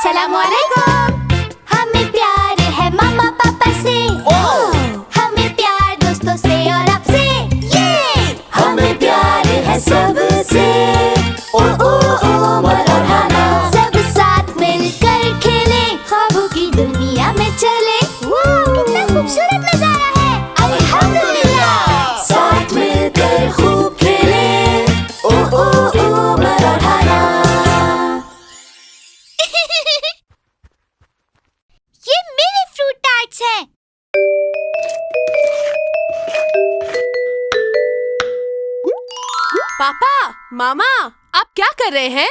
अस्सलामुअलैकुम। हमें प्यार है मामा पापा से, हमें प्यार दोस्तों से और आपसे, ये हमें प्यार है सबसे। ओ उमर और हाना, सब साथ मिलकर खेले, ख्वाबों की दुनिया में चले। कितना खूबसूरत नजारा है, अल्हम्दुलिल्लाह। साथ मिलकर खूब खेले, ओ उमर और हाना। ये मेरे फ्रूट टार्ट्स हैं। पापा, मामा, आप क्या कर रहे हैं?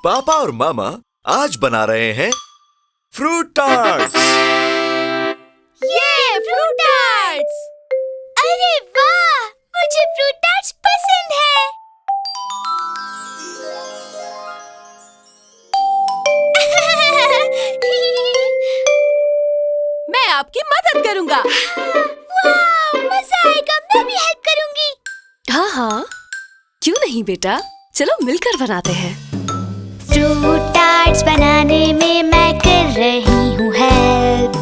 पापा और मामा आज बना रहे हैं फ्रूट टार्ट्स। ये फ्रूट टार्ट्स! अरे वाह, मुझे फ्रूट टार्ट्स पसंद है। मैं आपकी मदद करूंगा। वाह, मजा आएगा, मैं भी हेल्प करूंगी। हाँ हाँ, क्यों नहीं बेटा, चलो मिलकर बनाते हैं। फ्रूट टार्ट्स बनाने में मैं कर रही हूँ हेल्प।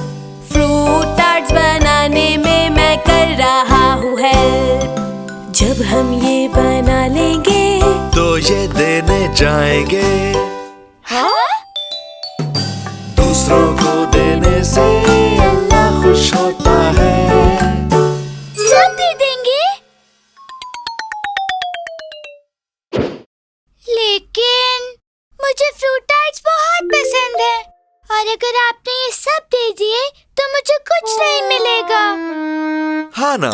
फ्रूट टार्ट्स बनाने में मैं कर रहा हूँ हेल्प। जब हम ये बना लेंगे तो ये देने जाएंगे। हाँ? दूसरों को देने से अल्लाह खुश होता है। सब दे देंगे? लेकिन मुझे फ्रूट टार्ट्स बहुत पसंद है, और अगर आपने ये सब दे दिए तो मुझे कुछ नहीं मिलेगा। हाना,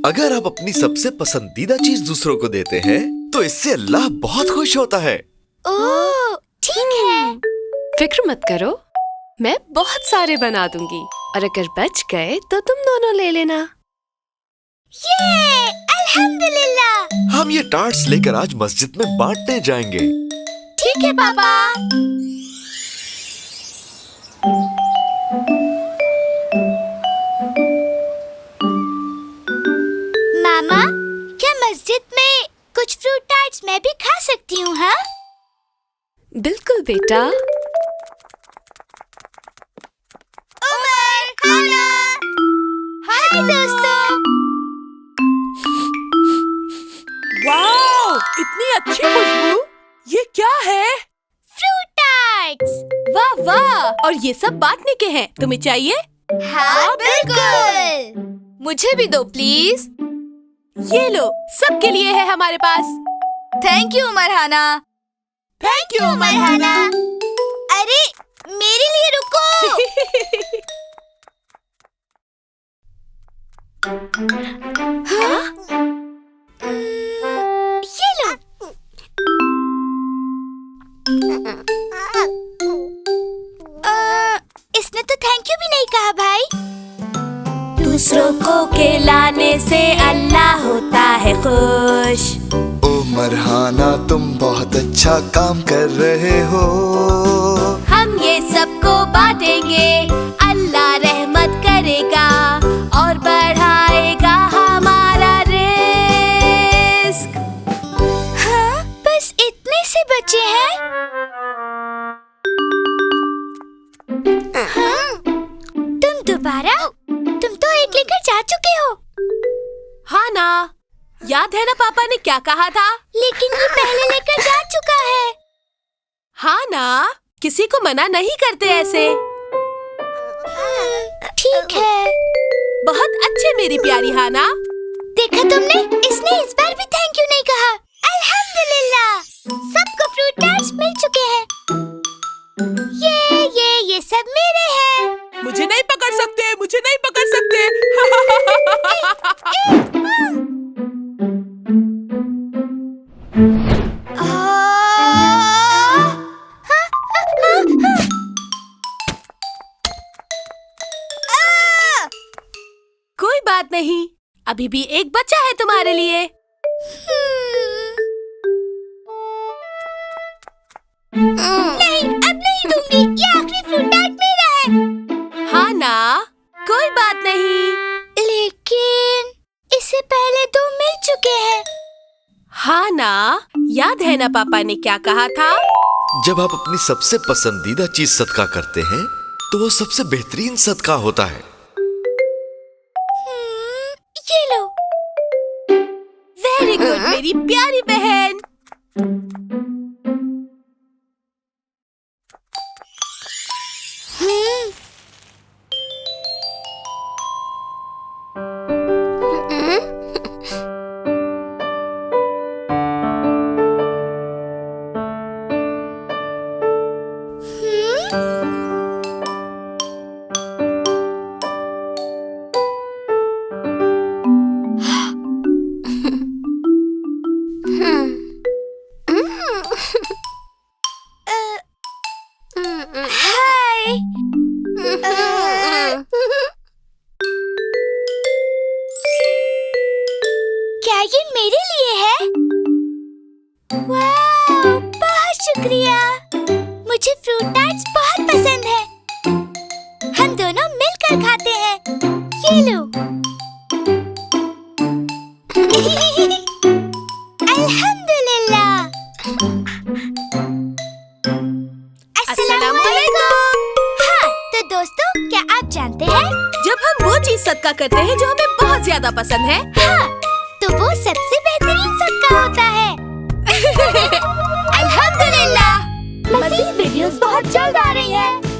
अगर आप अपनी सबसे पसंदीदा चीज दूसरों को देते हैं तो इससे अल्लाह बहुत खुश होता है। ओह, ठीक है। फिक्र मत करो, मैं बहुत सारे बना दूंगी, और अगर बच गए तो तुम दोनों ले लेना। ये अल्हम्दुलिल्लाह। हम ये टार्ट्स लेकर आज मस्जिद में बांटने जाएंगे। ठीक है पापा। मामा, क्या मस्जिद में कुछ फ्रूट टार्ट्स मैं भी खा सकती हूँ? हाँ, बिल्कुल बेटा। उमर, हाना, हाय दोस्तों। वाओ, इतनी अच्छी खुशबू! ये क्या है? Fruit tarts. वाह वाह! और ये सब बांटने के हैं, तुम्हें चाहिए? हाँ बिल्कुल। मुझे भी दो प्लीज। ये लो, सबके लिए है हमारे पास। Thank you Umar Hana. Thank you Umar Hana. अरे, मेरे लिए रुको। हाँ? ये लो। इसने तो थैंक यू भी नहीं कहा भाई। दूसरों को खिलाने से अल्लाह होता है खुश। उमर हाना, तुम बहुत अच्छा काम कर रहे हो। हम ये सबको बांटेंगे, अल्लाह रहमत करेगा और बढ़ाएगा हमारा रिस्क। हाँ, बस इतने से बचे हैं। हाँ? तुम दोबारा? तुम तो एक लेकर जा चुके हो। हाँ ना, याद है ना पापा ने क्या कहा था? लेकिन ये पहले लेकर जा चुका है। हाँ ना, किसी को मना नहीं करते ऐसे। ठीक है। बहुत अच्छे मेरी प्यारी हाना। देखा तुमने, इसने इस बार भी थैंक यू नहीं कहा। अल्हम्दुलिल्लाह, सबको फ्रूट टार्ट्स मिल चुके हैं। ये सब मेरे हैं। मुझे नहीं पकड़ सकते, मुझे नहीं पकड़ सकते। कोई बात नहीं, अभी भी एक बच्चा है तुम्हारे लिए। नहीं, अब नहीं दूंगी। ये आखिरी फ्रूट टार्ट मेरा है। हाँ ना, कोई बात नहीं। लेकिन इससे पहले 2 मिल चुके हैं। हाँ ना, याद है ना पापा ने क्या कहा था? जब आप अपनी सबसे पसंदीदा चीज सदका करते हैं तो वो सबसे बेहतरीन सदका होता है। ये लो। वेरी गुड मेरी प्यारी बहन। क्या ये मेरे लिए है? वाह, बहुत शुक्रिया। मुझे फ्रूट टार्ट्स बहुत पसंद है। हम दोनों मिलकर खाते हैं। ये लो। अल्हम्दुलिल्लाह। अस्सलाम वालेकुम। हाँ, तो दोस्तों, क्या आप जानते हैं जब हम वो चीज सदका करते हैं जो हमें बहुत ज्यादा पसंद है, हाँ, तो वो सबसे बेहतरीन सदका होता है। अल्हम्दुलिल्लाह। मज़ीद वीडियोस बहुत जल्द आ रही हैं।